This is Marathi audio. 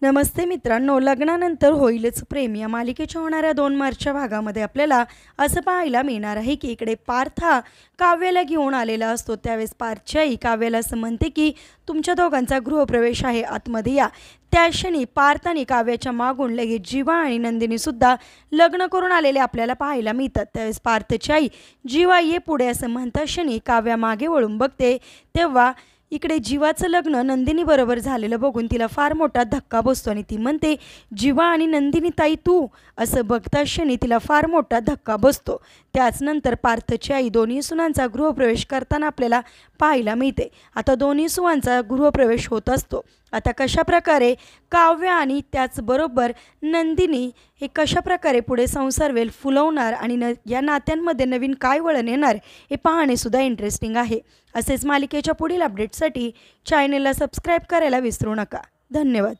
नमस्ते मित्रांनो, लग्नानंतर होईलच प्रेम या मालिकेच्या होणाऱ्या 2 मार्चच्या भागामध्ये आपल्याला असं पाहायला मिळणार आहे की इकडे पार्थ हा काव्याला घेऊन आलेला असतो। त्यावेळेस पार्थची आई काव्याला असं म्हणते की तुमच्या दोघांचा गृहप्रवेश आहे, आतमध्ये या। त्या क्षणी पार्थ आणि काव्याच्या मागून लगेच जीवा आणि नंदिनी सुद्धा लग्न करून आलेले आपल्याला पाहायला मिळतात। त्यावेळेस पार्थची आई जीवा ये पुढे असं म्हणता क्षणी काव्या मागे वळून बघते, तेव्हा इकडे जीवाचं लग्न नंदिनी बरोबर झालेलं बघून तिला फार मोठा धक्का बसतो आणि ती म्हणते, जीवा आणि नंदिनी ताई तू, असं बघता क्षणी तिला फार मोठा धक्का बसतो। त्याच नंतर पार्थची आई दोन्ही सुनांचा गृहप्रवेश करताना आपल्याला पाहायला मिळते। आता दोन्ही सुनांचा गृहप्रवेश होत असतो। आता कशा प्रकारे काव्य आणि त्याचबरोबर नंदिनी हे कशा प्रकारे पुढे संसार वेल फुलवणार आणि या नात्यांमध्ये नवीन काय वळण येणार हे पाहणे सुद्धा इंटरेस्टिंग आहे। असेच मालिकेच्या पुढील अपडेट्ससाठी चॅनलला सबस्क्राईब करायला विसरू नका। धन्यवाद।